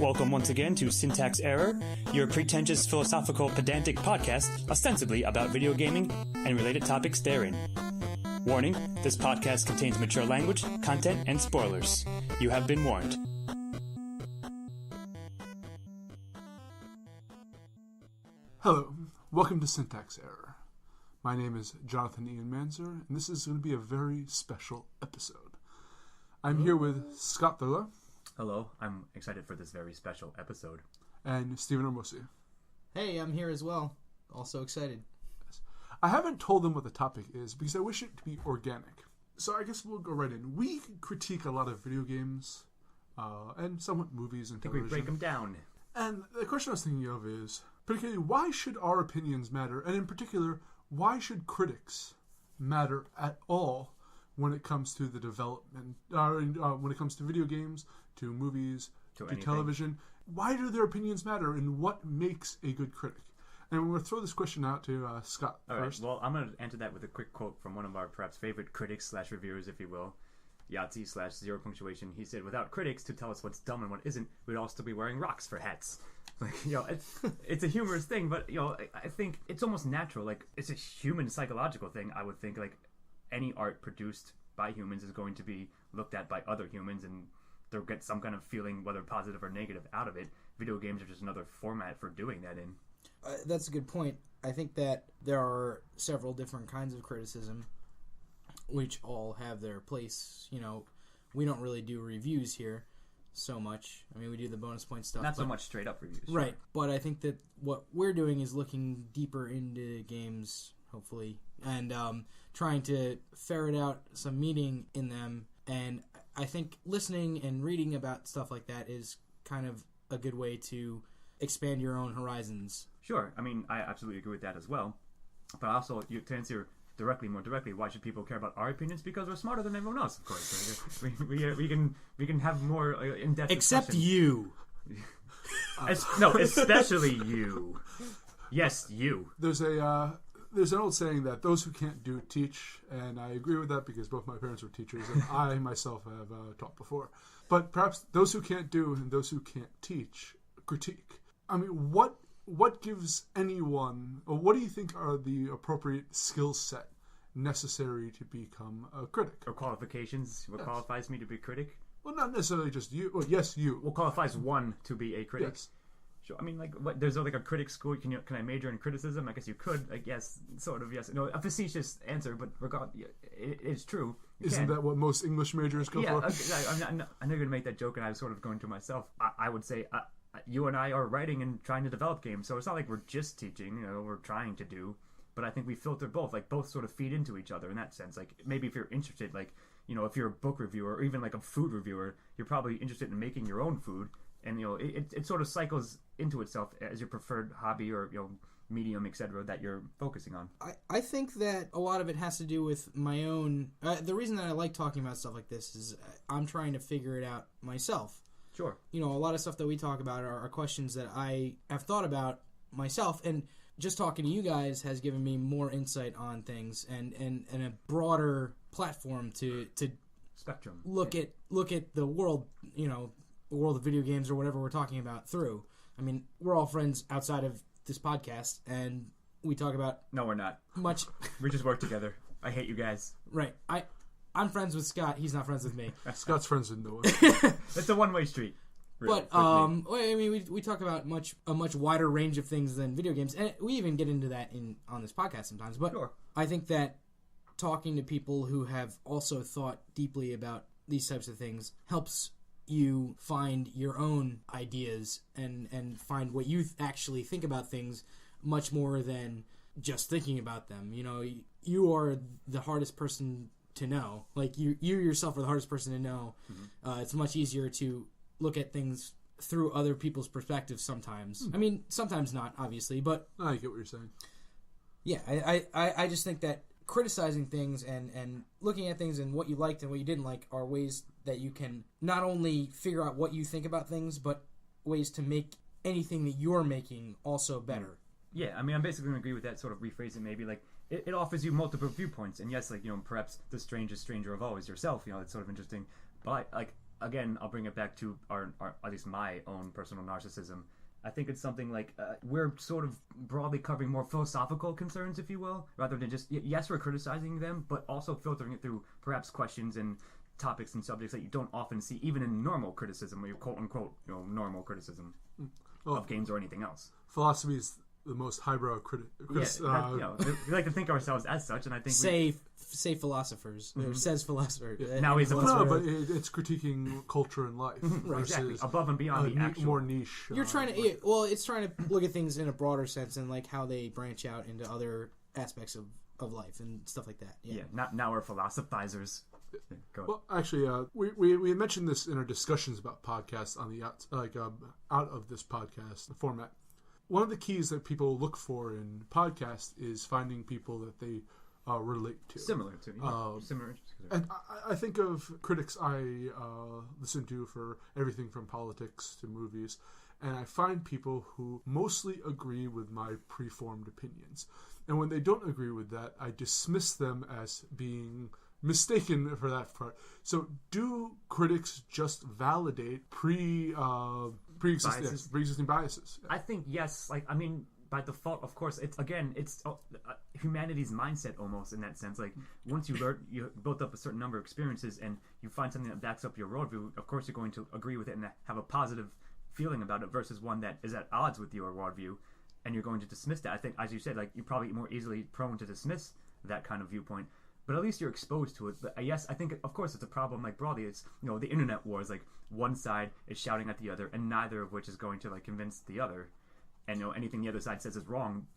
Welcome once again to Syntax Error, your pretentious philosophical pedantic podcast ostensibly about video gaming and related topics therein. Warning, this podcast contains mature language, content, and spoilers. You have been warned. Hello, welcome to Syntax Error. My name is Jonathan Ian Manzer, and this is going to be a very special episode. I'm here with Scott Thurler. Hello, I'm excited for this very special episode. And Stephen Ormosi. Hey, I'm here as well. Also excited. Yes. I haven't told them what the topic is because I wish it to be organic. So I guess we'll go right in. We critique a lot of video games and somewhat movies and television. We break them down. And the question I was thinking of is, particularly, why should our opinions matter? And in particular, why should critics matter at all when it comes to the development, when it comes to video games, to movies, to television? Why do their opinions matter, and what makes a good critic? And we're going to throw this question out to Scott first. Right. Well, I'm going to answer that with a quick quote from one of our perhaps favorite critics / reviewers, if you will, Yahtzee / Zero Punctuation. He said, "Without critics to tell us what's dumb and what isn't, we'd all still be wearing rocks for hats." Like, it's a humorous thing, but I think it's almost natural. Like, it's a human psychological thing. I would think like any art produced by humans is going to be looked at by other humans, and they'll get some kind of feeling, whether positive or negative, out of it. Video games are just another format for doing that in. That's a good point. I think that there are several different kinds of criticism, which all have their place. We don't really do reviews here so much. I mean, we do the bonus point stuff. Not so much straight up reviews. Right. But I think that what we're doing is looking deeper into games, hopefully, and trying to ferret out some meaning in them. And I think listening and reading about stuff like that is kind of a good way to expand your own horizons. Sure. I mean, I absolutely agree with that as well. But also, to answer more directly, why should people care about our opinions? Because we're smarter than everyone else, of course. We can have more in-depth except discussions. You. Especially you. Yes, you. There's an old saying that those who can't do teach, and I agree with that because both my parents were teachers, and I myself have taught before. But perhaps those who can't do and those who can't teach critique. I mean, what gives anyone, or what do you think are the appropriate skill set necessary to become a critic? Or qualifications? What qualifies me to be a critic? Well, not necessarily just you. Well, yes, you. What qualifies one to be a critic? Yes. Sure. I mean, there's like a critic school. Can I major in criticism? I guess you could. Like, yes, sort of, yes. No, a facetious answer, but it's true. Isn't that what most English majors go for? I know you're going to make that joke, and I was sort of going to myself. I would say you and I are writing and trying to develop games, so it's not like we're just teaching, we're trying to do, but I think we filter both, like both sort of feed into each other in that sense. Like maybe if you're interested, like, if you're a book reviewer or even like a food reviewer, you're probably interested in making your own food, and it sort of cycles into itself as your preferred hobby or medium, etc., that you're focusing on. I think that a lot of it has to do with my own, the reason that I like talking about stuff like this is I'm trying to figure it out myself. Sure. A lot of stuff that we talk about are questions that I have thought about myself, and just talking to you guys has given me more insight on things and a broader platform to spectrum. Look at the world, the world of video games or whatever we're talking about through. I mean, we're all friends outside of this podcast, and we talk about... No, we're not. Much. We just work together. I hate you guys. Right. I'm friends with Scott. He's not friends with me. Scott's friends with Noah. It's a one-way street. But I mean, we talk about a much wider range of things than video games, and we even get into that on this podcast sometimes. But sure. I think that talking to people who have also thought deeply about these types of things helps you find your own ideas and find what you actually think about things much more than just thinking about them. You are the hardest person to know. Like you yourself are the hardest person to know. Mm-hmm. It's much easier to look at things through other people's perspectives sometimes. I mean, sometimes not, obviously, but I get what you're saying. Yeah, I just think that criticizing things and looking at things and what you liked and what you didn't like are ways that you can not only figure out what you think about things, but ways to make anything that you're making also better. Yeah, I mean, I'm basically going to agree with that, sort of rephrasing maybe. Like, it offers you multiple viewpoints, and yes, like, perhaps the strangest stranger of all is yourself, it's sort of interesting. But, like, again, I'll bring it back to our at least my own personal narcissism. I think it's something like we're sort of broadly covering more philosophical concerns, if you will, rather than just, yes, we're criticizing them, but also filtering it through perhaps questions and topics and subjects that you don't often see, even in normal criticism, or your quote-unquote, normal criticism of games or anything else. Philosophy is the most highbrow critic. We like to think of ourselves as such, and I think say philosophers, or says philosopher. Now he's a no, but it's critiquing culture and life versus exactly above and beyond the actual more niche. You're trying to it's trying to look at things in a broader sense and like how they branch out into other aspects of life and stuff like that. Yeah. Now we're philosophizers. Go well, actually, we had mentioned this in our discussions about podcasts on the out of this podcast format. One of the keys that people look for in podcasts is finding people that they relate to. Similar to. Similar. And I think of critics I listen to for everything from politics to movies, and I find people who mostly agree with my preformed opinions. And when they don't agree with that, I dismiss them as being mistaken for that part. So do critics just validate pre-existing biases? I think yes. Like, I mean, by default, of course, it's humanity's mindset almost in that sense. Like, once you built up a certain number of experiences and you find something that backs up your worldview, of course you're going to agree with it and have a positive feeling about it versus one that is at odds with your worldview, and you're going to dismiss that. I think, as you said, like, you're probably more easily prone to dismiss that kind of viewpoint. But at least you're exposed to it. But yes, I think, of course, it's a problem, like, broadly. It's, the internet wars, like, one side is shouting at the other, and neither of which is going to, like, convince the other. And, anything the other side says is wrong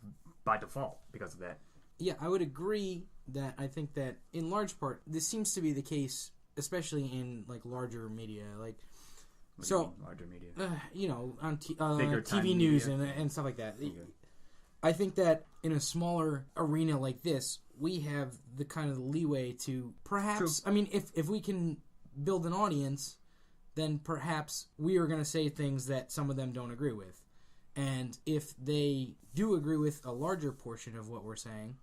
by default because of that. Yeah, I would agree that I think that, in large part, this seems to be the case, especially in, like, larger media. Like, larger media? On TV news and stuff like that. Okay. I think that in a smaller arena like this, we have the kind of leeway to perhaps... True. I mean, if we can build an audience, then perhaps we are going to say things that some of them don't agree with. And if they do agree with a larger portion of what we're saying,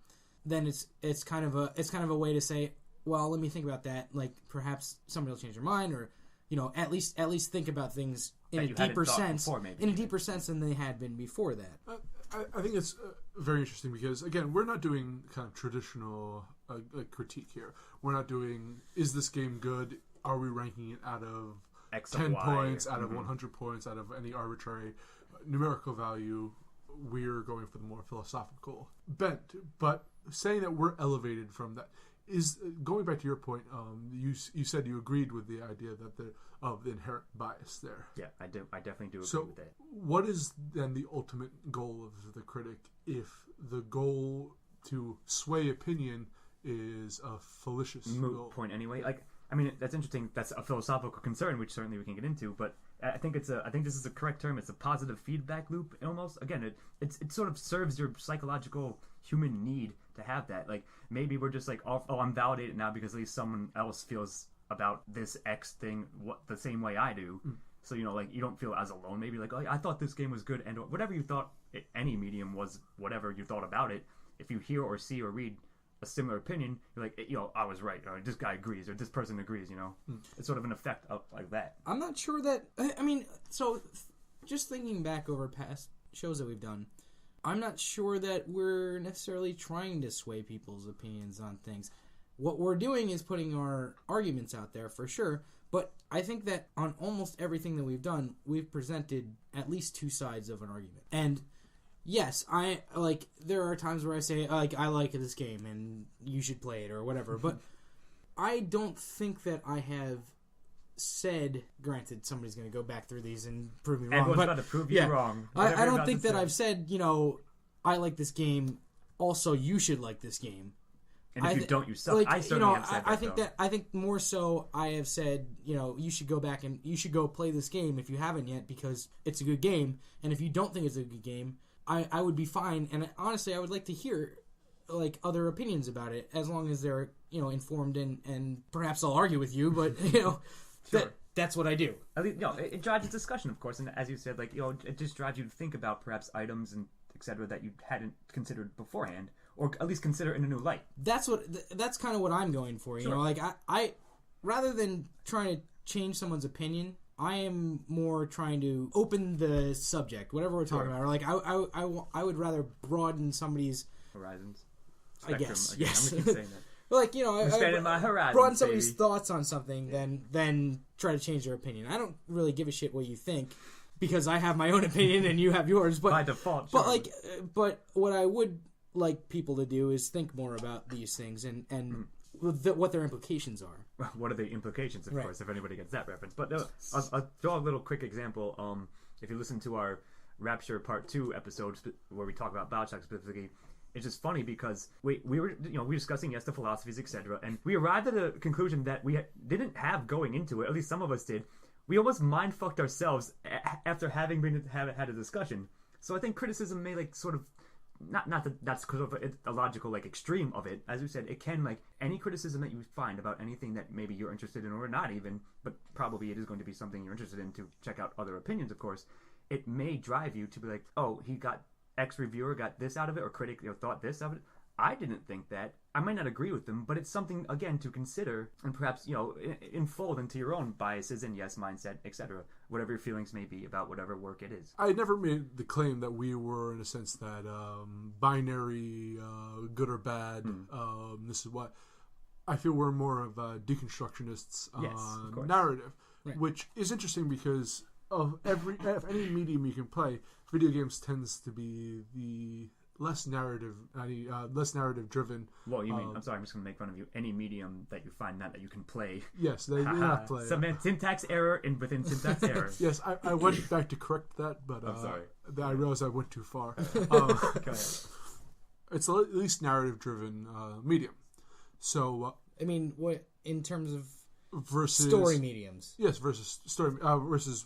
then it's kind of a way to say, well, let me think about that. Like, perhaps somebody will change their mind, or at least think about things in a deeper sense, than they had been before that. I think it's very interesting because, again, we're not doing kind of traditional critique here. We're not doing, is this game good? Are we ranking it out of X 10 points, out of 100 points, out of any arbitrary numerical value? We're going for the more philosophical bent. But saying that we're elevated from that is, going back to your point, you said you agreed with the idea that of the inherent bias there. Yeah, I definitely do agree with that. What is then the ultimate goal of the critic if the goal to sway opinion is a fallacious moot point anyway? Like, I mean, that's interesting. That's a philosophical concern, which certainly we can get into. But I think this is a correct term. It's a positive feedback loop. Almost, again, it sort of serves your psychological human need to have that. Like, maybe we're just like, oh, I'm validated now because at least someone else feels about this X thing the same way I do. So, like, you don't feel as alone. Maybe like, oh, I thought this game was good, and whatever you thought any medium was, whatever you thought about it, if you hear or see or read a similar opinion, you're like, I was right, or this guy agrees, or this person agrees, It's sort of an effect of like that. I'm not sure that, just thinking back over past shows that we've done, I'm not sure that we're necessarily trying to sway people's opinions on things. What we're doing is putting our arguments out there, for sure, but I think that on almost everything that we've done, we've presented at least two sides of an argument. And yes, there are times where I say, I like this game and you should play it or whatever, but I don't think that I have said, granted, somebody's going to go back through these and prove me wrong. Everyone's about to prove you wrong. I don't think that I've said, I like this game, also you should like this game. And if you don't, you suck. I certainly have said that. I think more so I have said, you should go back and you should go play this game if you haven't yet because it's a good game. And if you don't think it's a good game, I would be fine. And honestly, I would like to hear like other opinions about it as long as they're informed and perhaps I'll argue with you, but Sure. That's what I do. At least, it drives a discussion, of course, and as you said, like it just drives you to think about perhaps items and etc. that you hadn't considered beforehand, or at least consider in a new light. That's kind of what I'm going for. Sure. I rather than trying to change someone's opinion. I am more trying to open the subject, whatever we're talking about. Or like, I would rather broaden somebody's horizons. Spectrum, I guess. Yes. I'm gonna keep saying that. Well, like, you know, expanding my horizons, broaden somebody's thoughts on something, then try to change their opinion. I don't really give a shit what you think because I have my own opinion and you have yours. But by default, sure. But what I would like people to do is think more about these things and what their implications are. What are the implications, of course, if anybody gets that reference. But I'll draw a little quick example. If you listen to our Rapture Part 2 episode where we talk about Bioshock specifically, it's just funny because we were discussing the philosophies, etc., and we arrived at a conclusion that we didn't have going into it. At least some of us did. We almost mind fucked ourselves after having had a discussion. So I think criticism may like sort of not that that's because of a logical like extreme of it. As we said, it can like any criticism that you find about anything that maybe you're interested in or not even, but probably it is going to be something you're interested in to check out other opinions, of course. It may drive you to be like, oh, he got X reviewer got this out of it, or critic thought this out of it. I didn't think that. I might not agree with them, but it's something again to consider and perhaps enfold into your own biases and mindset, etc. Whatever your feelings may be about whatever work it is. I never made the claim that we were in a sense that binary, good or bad. This is what I feel we're more of deconstructionists on narrative, right. Which is interesting because of any medium you can play, video games tends to be the less narrative driven. Well, you mean I'm sorry, I'm just going to make fun of you. Any medium that you find that you can play. Yes, they not play. Syntax error within syntax error. Yes, I went back to correct that, but I'm sorry. I realized I went too far. Go ahead. It's at least narrative driven medium. So I mean, what in terms of versus story mediums? Yes, versus story versus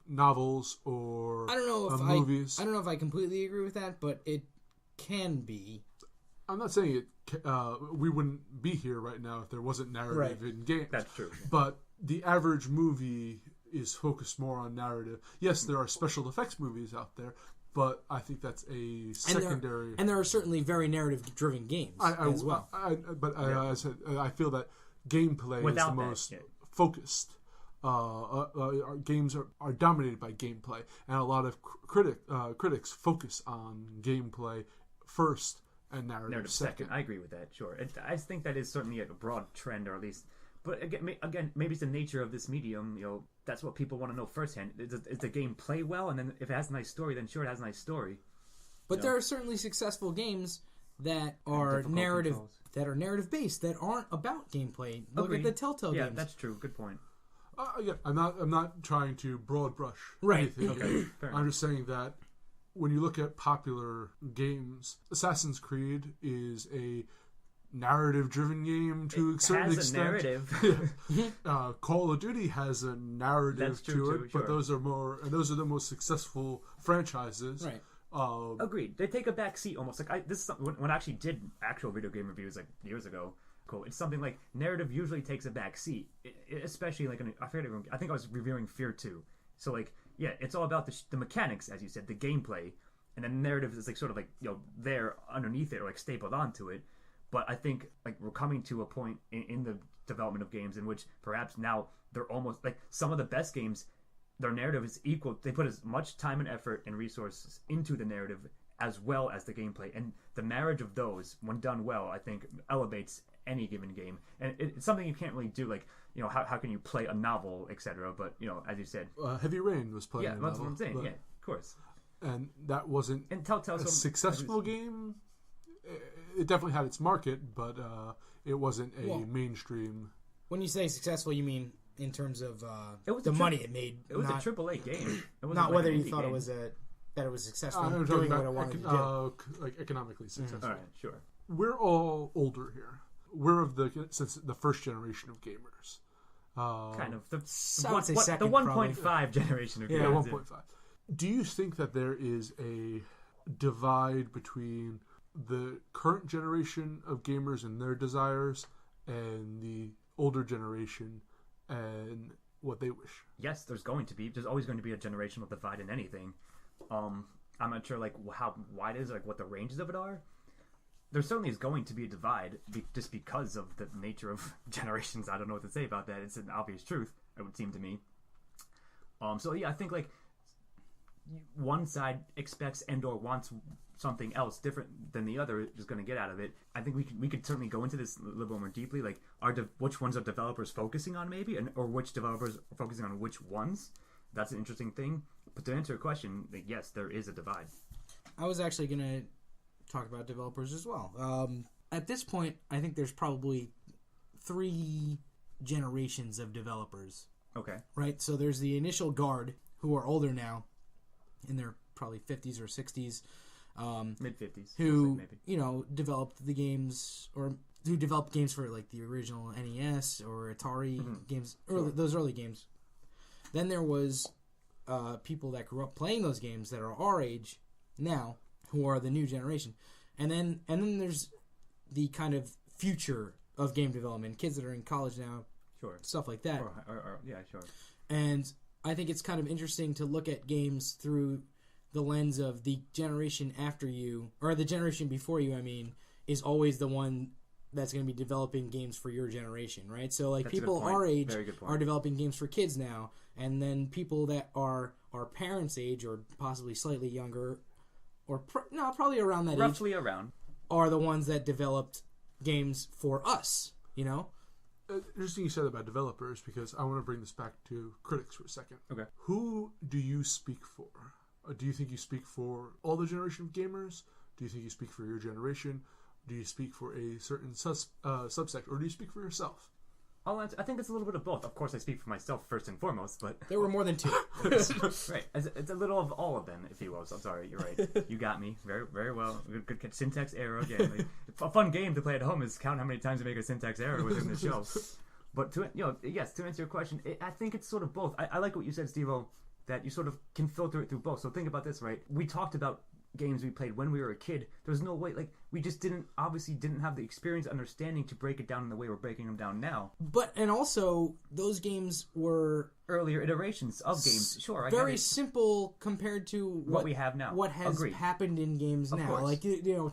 novels or I don't know if movies. I don't know if I completely agree with that, but it can be. I'm not saying it. We wouldn't be here right now if there wasn't narrative in games. That's true. But the average movie is focused more on narrative. Yes, there are special effects movies out there, but I think that's a secondary. And there are certainly very narrative-driven games as well. I said I feel that gameplay is the most focused. Our games are dominated by gameplay, and a lot of critics focus on gameplay first and narrative second. I agree with that. Sure, I think that is certainly a broad trend, or at least. But again, maybe it's the nature of this medium. That's what people want to know firsthand. Does the game play well? And then if it has a nice story, then sure, it has a nice story. But there are certainly successful games that are narrative based that aren't about gameplay. Look at the Telltale games. Yeah, that's true. Good point. Again, I'm not trying to broad brush anything. Okay. I'm just saying that when you look at popular games, Assassin's Creed is a narrative-driven game to a certain extent. Narrative. Call of Duty has a narrative to it, but those are the most successful franchises. Right. Agreed. They take a back seat almost. Like this is something, when I actually did actual video game reviews like years ago. Cool. It's something like narrative usually takes a back seat, especially like I think I was reviewing Fear 2. So like it's all about the mechanics, as you said, the gameplay, and then narrative is like sort of like there underneath it or like stapled onto it. But I think like we're coming to a point in the development of games in which perhaps now they're almost like some of the best games. Their narrative is equal. They put as much time and effort and resources into the narrative as well as the gameplay, and the marriage of those, when done well, I think elevates any given game. And it's something you can't really do. Like how can you play a novel, etc. But as you said, Heavy Rain was playing. Yeah, that's what I'm saying. Yeah, of course. And that wasn't Telltale a successful game. It definitely had its market, but it wasn't a mainstream. When you say successful, you mean in terms of the money it made? It was a AAA game. It wasn't not like whether you thought it was that it was successful doing what it wanted to do. Like economically successful. All right, sure. We're all older here. We're of since the first generation of gamers. Kind of the 1.5 generation of gamers. Yeah, 1.5. Do you think that there is a divide between the current generation of gamers and their desires and the older generation and what they wish? Yes, there's always going to be a generational divide in anything. I'm not sure like how wide it is, like what the ranges of it are. There certainly is going to be a divide just because of the nature of generations. I don't know what to say about that. It's an obvious truth. it would seem to me. So yeah, I think like one side expects and or wants something else different than the other is going to get out of it. I think we could certainly go into this a little bit more deeply. Like, which ones are developers focusing on maybe, or which developers are focusing on which ones. That's an interesting thing. But to answer your question, like, yes, there is a divide. I was actually going to talk about developers as well. At this point, I think there's probably 3 generations of developers. Okay. Right? So there's the initial guard, who are older now, in their probably 50s or 60s. Mid-50s. Who, maybe. you know, developed the games, or who developed games for, like, the original NES or Atari games, those early games. Then there was people that grew up playing those games that are our age now, who are the new generation. And then there's the kind of future of game development, kids that are in college now, sure, stuff like that. Yeah, sure. And I think it's kind of interesting to look at games through the lens of the generation after you, or the generation before you, I mean, is always the one that's going to be developing games for your generation, right? So, like, That's people our age point. are developing games for kids now, and then people that are our parents' age, or possibly slightly younger, or probably around that Roughly age, around, are the ones that developed games for us, you know? Interesting you said about developers, because I want to bring this back to critics for a second. Okay. Who do you speak for? Do you think you speak for all the generation of gamers? Do you think you speak for your generation? Do you speak for a certain subsect, or do you speak for yourself? I think it's a little bit of both. Of course, I speak for myself first and foremost, but There were more than 2. right, it's a little of all of them, if you will. So I'm sorry, you're right. You got me very, very well. Good catch. Syntax error again. Like, a fun game to play at home is count how many times you make a syntax error within the show. But to answer your question, I think it's sort of both. I like what you said, Steve-O, that you sort of can filter it through both. So think about this, right? We talked about games we played when we were a kid. There was no way, like, we just didn't have the experience, understanding to break it down in the way we're breaking them down now. And also, those games were earlier iterations of games. Sure, very simple compared to what we have now. What has happened in games now? Course. Like, you know,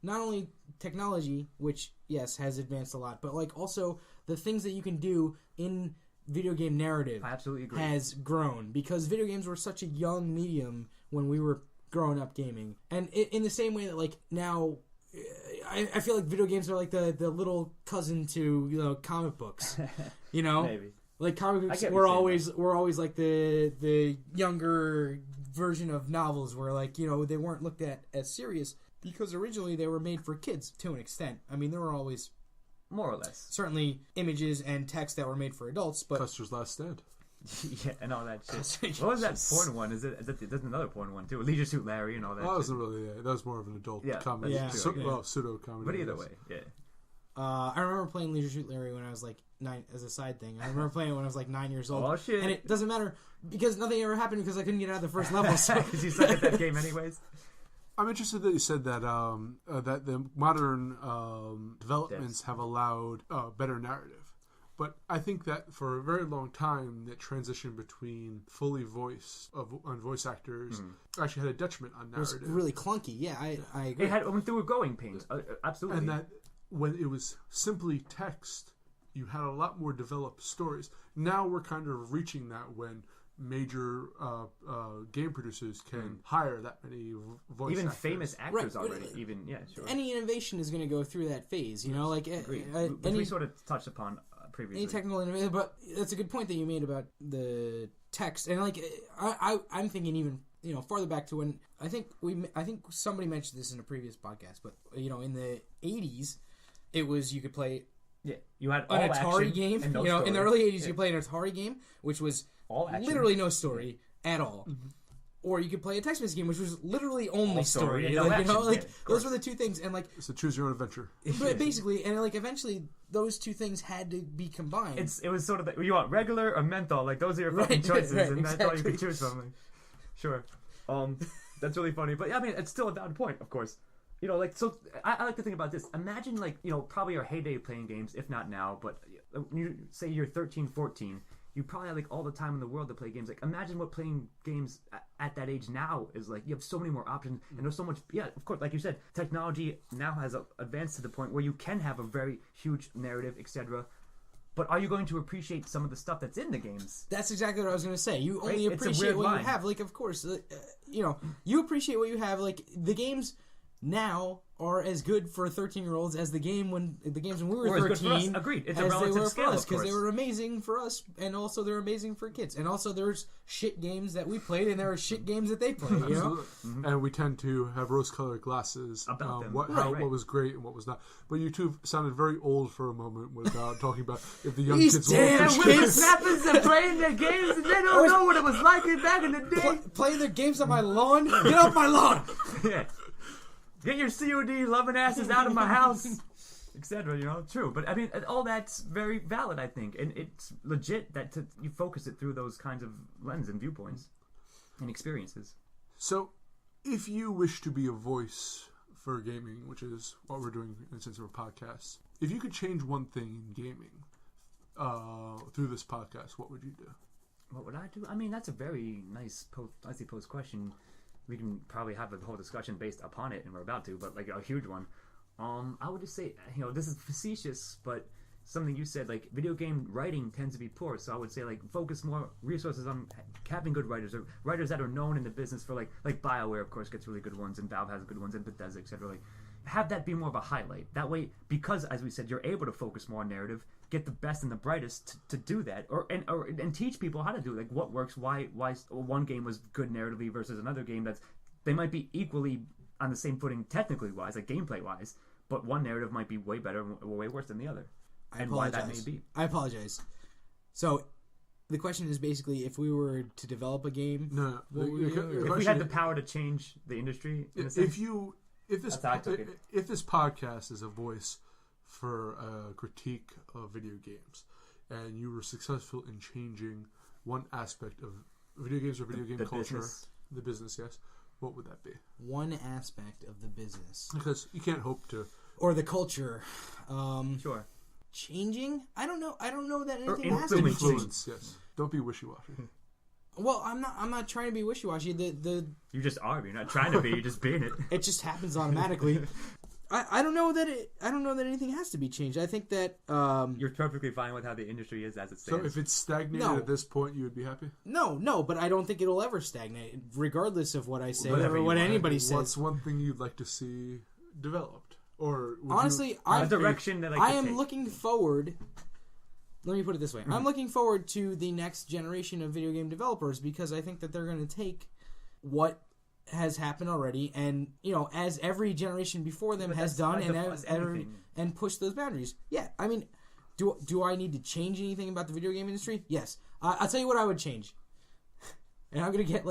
not only technology, which yes has advanced a lot, but like also the things that you can do in video game narrative. I absolutely agree. Has grown because video games were such a young medium when we were growing up gaming, and in the same way that like now. I feel like video games are like the little cousin to, you know, comic books. You know, Maybe. Like comic books were always like the younger version of novels, where like, you know, they weren't looked at as serious because originally they were made for kids to an extent. I mean, there were always more or less certainly images and text that were made for adults, but Custer's Last Stand. Yeah, and all that shit. What was that porn one? There's another porn one too. Leisure Suit Larry and all that. That wasn't really. That was more of an adult comedy. That's true, Well, pseudo comedy. But either way, yeah. I remember playing Leisure Suit Larry when I was like 9, as a side thing. I remember playing it when I was like 9 years old. Oh shit! And it doesn't matter because nothing ever happened because I couldn't get out of the first level. So because you suck at that game anyways. I'm interested that you said that that the modern developments have allowed better narrative. But I think that for a very long time, that transition between fully voice on voice actors actually had a detriment on narrative. It was really clunky. Yeah, I agree. It went through growing pains. Absolutely. And that when it was simply text, you had a lot more developed stories. Now we're kind of reaching that when major game producers can hire that many voice even actors. Famous actors already. Even sure. Any innovation is going to go through that phase, you know. Like which we sort of touched upon previously. Any technical innovation, but that's a good point that you made about the text. And like I'm thinking even, you know, farther back to when I think somebody mentioned this in a previous podcast, but you know, in the 80s, it was you could play. Yeah, you had an Atari game. No you know, story. in the early 80s, you played an Atari game, which was all action. Literally no story at all. Mm-hmm. Or you could play a text-based game, which was literally only all story. No like, action. you know, like Yeah, those were the two things, and like so choose your own adventure. But basically, and like eventually, those two things had to be combined. It was sort of you want regular or menthol, like those are your fucking choices, and exactly. that's all you can choose from. Like, sure, that's really funny, but yeah, I mean, it's still a valid point, of course. You know, like, so I like to think about this. Imagine, like, you know, probably our heyday playing games, if not now, but you say you're 13, 14, you probably have, like, all the time in the world to play games. Like, imagine what playing games at that age now is like. You have so many more options, and there's so much, yeah, of course, like you said, technology now has advanced to the point where you can have a very huge narrative, etc. but are you going to appreciate some of the stuff that's in the games? That's exactly what I was going to say. You only Right? It's a appreciate weird what line. you have. Like, of course, you appreciate what you have. Like, the games now are as good for 13-year-olds as the games when we were Or as good for 13. us. Agreed. It's a as they relative were scale, for us, of because they course. were amazing for us, and also they're amazing for kids. And also there's shit games that we played, and there are shit games that they play. You know? Absolutely. And we tend to have rose-colored glasses About them. what Right. what was great and what was not. But you two sounded very old for a moment without talking about if the young These kids damn will kids. appreciate. Snappers are playing their games and they don't know what it was like back in the day. Playing their games on my lawn? Get off my lawn! Yeah. Get your COD loving asses out of my house, etc. You know, true. But I mean, all that's very valid, I think, and it's legit that you focus it through those kinds of lens and viewpoints and experiences. So, if you wish to be a voice for gaming, which is what we're doing in the sense of a podcast, if you could change one thing in gaming through this podcast, what would you do? What would I do? I mean, that's a very nicely posed question. We can probably have a whole discussion based upon it, and we're about to, but like a huge one. I would just say, this is facetious, but something you said, like video game writing tends to be poor, so I would say like focus more resources on having good writers, or writers that are known in the business for like BioWare, of course, gets really good ones, and Valve has good ones, and Bethesda, etc. Like, have that be more of a highlight. That way, because as we said, you're able to focus more on narrative, get the best and the brightest to do that, and teach people how to do it. Like what works, why one game was good narratively versus another game they might be equally on the same footing technically wise, like gameplay wise, but one narrative might be way better or way worse than the other, and why that may be. I apologize. So, the question is basically, if we were to develop a game, No. what would we do? If we had the power to change the industry, in a sense, If this That's how I took it. if this podcast is a voice for a critique of video games, and you were successful in changing one aspect of video games or video game the culture, business. the business, yes, what would that be? one aspect of the business Because you can't hope to. or the culture sure. changing. I don't know that Or anything has to be changed. Influence, yes. Don't be wishy-washy. Well, I'm not trying to be wishy-washy. You just are. You're not trying to be. You're just being it. It just happens automatically. I don't know that anything has to be changed. I think that You're perfectly fine with how the industry is as it So stands. if it's stagnated No. at this point, you would be happy? no, but I don't think it'll ever stagnate, regardless of what I say Whatever or you what want. anybody What's says. one thing you'd like to see developed? Or would Honestly, a direction that I could am take. looking forward. Let me put it this way: I'm looking forward to the next generation of video game developers, because I think that they're going to take what has happened already, and as every generation before them But has that's done, like and the- anything. and push those boundaries. Yeah, I mean, do I need to change anything about the video game industry? Yes, I'll tell you what I would change, and I'm going to get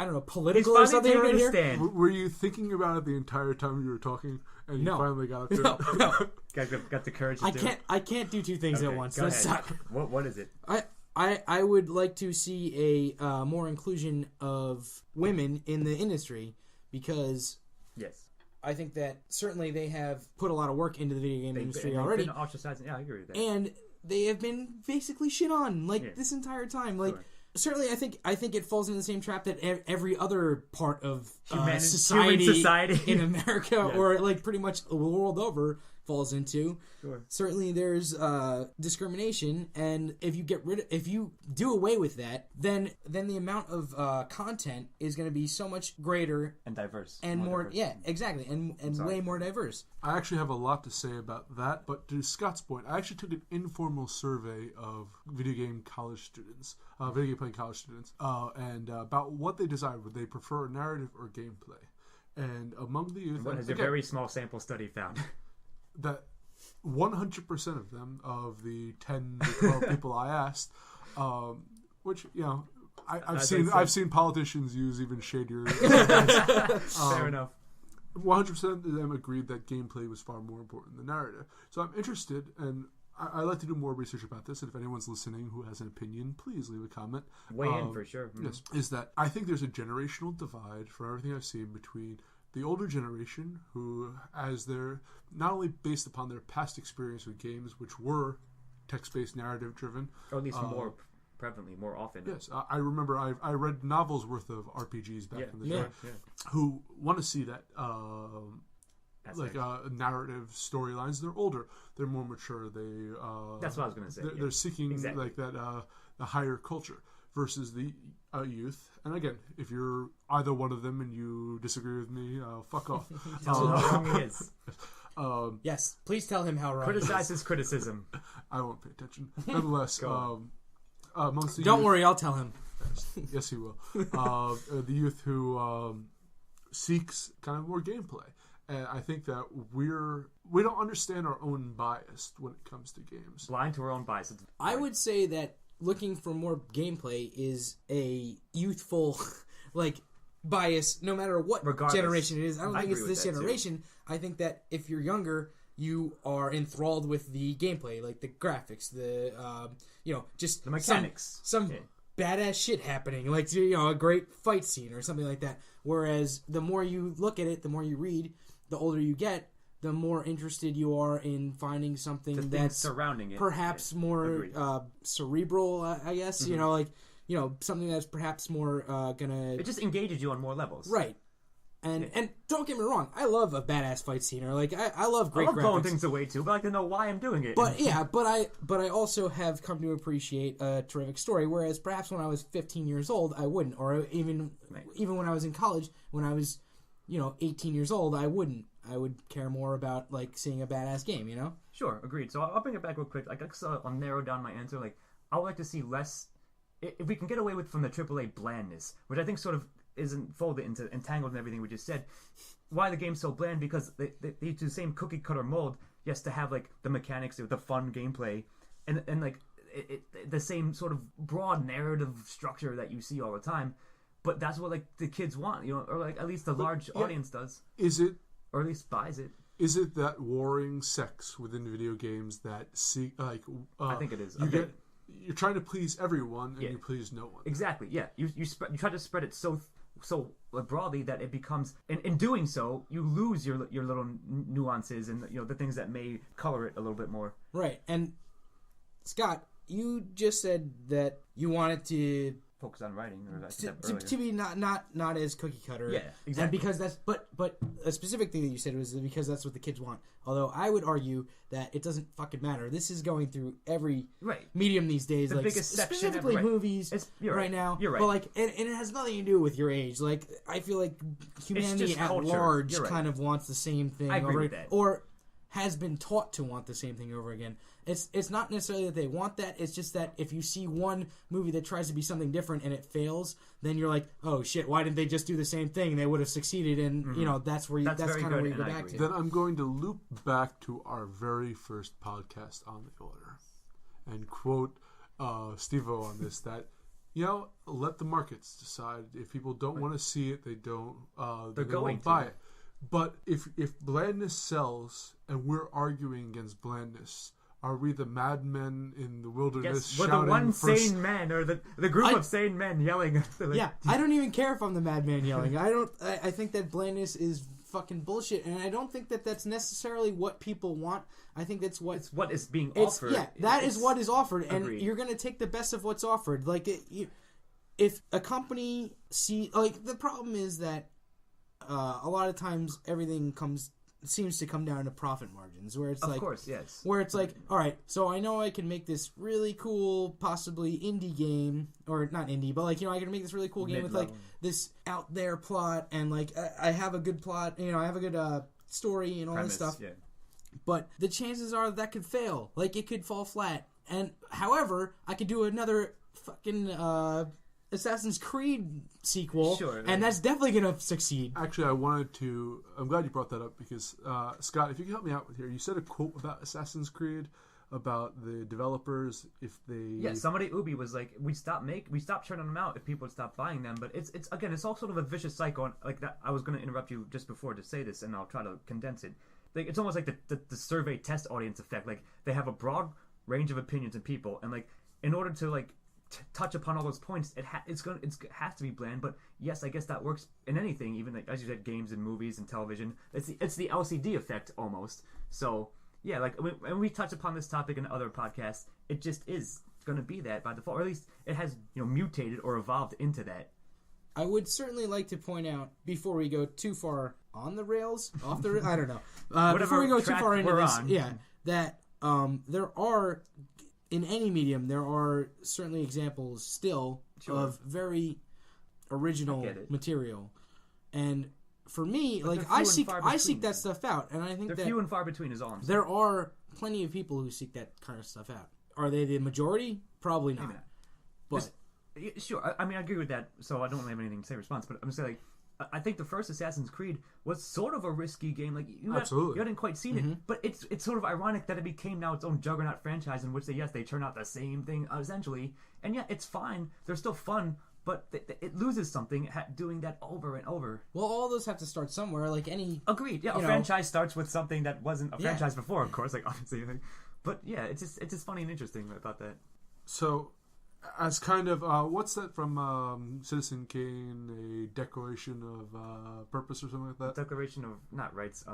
I don't know, He's political or finally something taking right a here. stand. Were you thinking about it the entire time you were talking, and you No. finally got it through? No, Got the courage to I do can't. it. I can't do two things at Okay, once. go That's ahead. not. What is it? I would like to see a more inclusion of women in the industry, because Yes. I think that certainly they have put a lot of work into the video game industry They've already, been ostracized. Yeah, I agree with that. and they have been basically shit on Yeah. this entire time. Like, Sure. certainly, I think it falls into the same trap that every other part of Human society society. in America Yes. or pretty much the world over falls into. Sure. Certainly, there's discrimination, and if you do away with that, then the amount of content is going to be so much greater And diverse. and more diverse. yeah, exactly, and sorry. way more diverse. I actually have a lot to say about that, but to Scott's point, I actually took an informal survey of video game college students, video game playing college students, and about what they desire. Would they prefer narrative or gameplay? And among the youth, What has a again, very small sample study found? that 100% of them, of the 10 to 12 people I asked, which, I've seen politicians use even shadier. Fair enough. 100% of them agreed that gameplay was far more important than narrative. So I'm interested, and I'd like to do more research about this. And if anyone's listening who has an opinion, please leave a comment. Weigh in for sure. Yes, is that I think there's a generational divide for everything I've seen between the older generation, who, as they're not only based upon their past experience with games, which were text-based, narrative-driven. Or at least more prevalently, more often. Yes, I remember I read novels worth of RPGs back in the day. Yeah. Who want to see that narrative storylines. They're older. They're more mature. That's what I was going to say. They're seeking exactly. like that the higher culture versus the youth. And again, if you're either one of them and you disagree with me, fuck off. Tell him how wrong he is. Yes, please tell him how wrong. Criticize his criticism. I won't pay attention. Nonetheless, most of Don't worry, I'll tell him. Yes, he will. The youth who seeks kind of more gameplay. And I think that we don't understand our own bias when it comes to games. Blind to our own biases. I would say that looking for more gameplay is a youthful bias, no matter what generation it is. I don't think it's this generation. I think that if you're younger, you are enthralled with the gameplay, like the graphics, the just the mechanics, some badass shit happening, like a great fight scene or something like that. Whereas the more you look at it, the more you read, the older you get, the more interested you are in finding something that's surrounding it, perhaps more cerebral. I guess something that's perhaps more gonna. It just engages you on more levels, right? And don't get me wrong, I love a badass fight scene, or I love great. I love graphics. blowing things away too, but I like to know why I'm doing it. But I also have come to appreciate a terrific story. Whereas perhaps when I was 15 years old, I wouldn't, or even when I was in college, when I was 18 years old, I wouldn't. I would care more about seeing a badass game. Sure, agreed. So I'll bring it back real quick. I'll narrow down my answer. I would like to see less. If we can get away from the AAA blandness, which I think sort of isn't folded into entangled in everything we just said. Why the game's so bland? Because they use the same cookie cutter mold, yes, to have the mechanics, the fun gameplay, and the same sort of broad narrative structure that you see all the time. But that's what the kids want, or at least the large audience does. Is it, or at least buys it? Is it that warring sex within video games that I think it is. You're trying to please everyone and you please no one. Exactly. Yeah. You try to spread it so broadly that it becomes, in doing so, you lose your little nuances and the things that may color it a little bit more. Right. And Scott, you just said that you wanted to focus on writing, or to be not as cookie cutter. Yeah, exactly. And because that's but a specific thing that you said was because that's what the kids want. Although I would argue that it doesn't fucking matter. This is going through every medium these days. The biggest section specifically ever, movies right now. You're right. But and it has nothing to do with your age. I feel like humanity at large kind of wants the same thing. I agree with that. Or has been taught to want the same thing over again. It's not necessarily that they want that. It's just that if you see one movie that tries to be something different and it fails, then you're like, oh shit, why didn't they just do the same thing? They would have succeeded, and that's kind of where you go back to. Then I'm going to loop back to our very first podcast on the order and quote Steve-O on this, that let the markets decide. If people don't want to see it, they don't. They won't buy it. But if blandness sells and we're arguing against blandness, are we the madmen in the wilderness? Yes, we're the one sane man, or the group of sane men yelling. I don't even care if I'm the madman yelling. I think that blandness is fucking bullshit, and I don't think that that's necessarily what people want. I think that's it's what is being offered. Yeah, that is what is offered, and agreed. You're going to take the best of what's offered. If a company the problem is that a lot of times everything seems to come down to profit margins, where it's of course, yes. Where it's all right, so I know I can make this really cool, possibly indie game, or not indie, but I can make this really cool game with this out there plot, and I have a good plot, I have a good story and all Premise, this stuff. Yeah. But the chances are that could fail, it could fall flat. And however, I could do another fucking Assassin's Creed sequel, and that's definitely going to succeed. Actually, I'm glad you brought that up, because Scott, if you can help me out with here, you said a quote about Assassin's Creed about the developers, if they somebody Ubi was like, we stopped churning them out if people would stop buying them. But it's all sort of a vicious cycle. Like that, I was going to interrupt you just before to say this, and I'll try to condense it. It's almost like the survey test audience effect. They have a broad range of opinions and people, and in order to touch upon all those points, it has to be bland. But yes, I guess that works in anything, even as you said, games and movies and television. It's the LCD effect almost. So yeah, when we touch upon this topic in other podcasts, it just is going to be that by default, or at least it has mutated or evolved into that. I would certainly like to point out, before we go too far on the rails, off the I don't know. Whatever Before we go too track far into we're this, on. that there are in any medium there are certainly examples still of very original material, and for me, like they're I few and far seek between. that stuff out, and I think They're that few and far between is all I'm saying. there are plenty of people who seek that kind of stuff out. Are they the majority? Probably not. Maybe not. But Yeah, sure. I mean, I agree with that. So I don't really have anything to say in response. But I'm just saying, like, I think the first Assassin's Creed was sort of a risky game. Like Absolutely. you hadn't quite seen it, but it's sort of ironic that it became now its own juggernaut franchise in which they turn out the same thing essentially. And yeah, it's fine. They're still fun, but it loses something doing that over and over. well, all those have to start somewhere. Like any Agreed. Yeah, a franchise starts with something that wasn't a franchise before, of course. Like obviously, but yeah, it's just funny and interesting about that. So, as kind of what's that from Citizen Kane? A declaration of purpose or something like that. Declaration of not rights,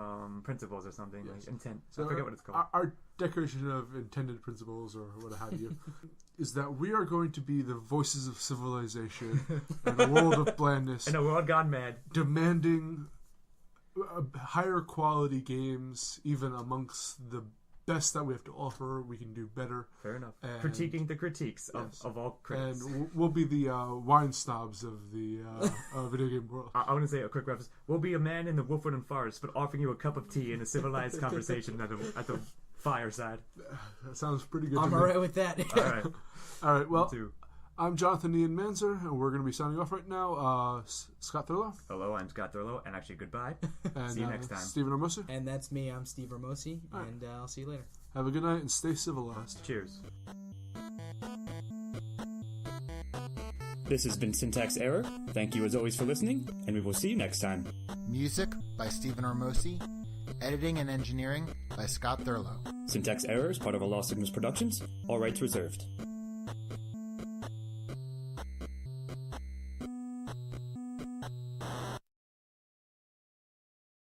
principles or something like intent. So, I forget what it's called. Our declaration of intended principles, or what have you, is that we are going to be the voices of civilization and a world of blandness, And a world gone mad. demanding higher quality games, even amongst the best that we have to offer. We can do better. Fair enough. And- Critiquing the critiques of all critics. And we'll be the wine snobs of the video game world. I want to say a quick reference. We'll be a man in the Wolfwood Forest, but offering you a cup of tea in a civilized conversation at the fireside. That sounds pretty good I'm to me. alright with that. All right. All right, well, Too. I'm Jonathan Ian Manzer, and we're going to be signing off right now. Scott Thurlow. Hello, I'm Scott Thurlow, and actually goodbye. And, See you next time. Stephen Hermosi. And that's me. I'm Steve Ramosi, and I'll see you later. Have a good night and stay civilized. Cheers. This has been Syntax Error. Thank you as always for listening, and we will see you next time. Music by Stephen Hermosi. Editing and engineering by Scott Thurlow. Syntax Error is part of a Lost Signals Productions. All rights reserved.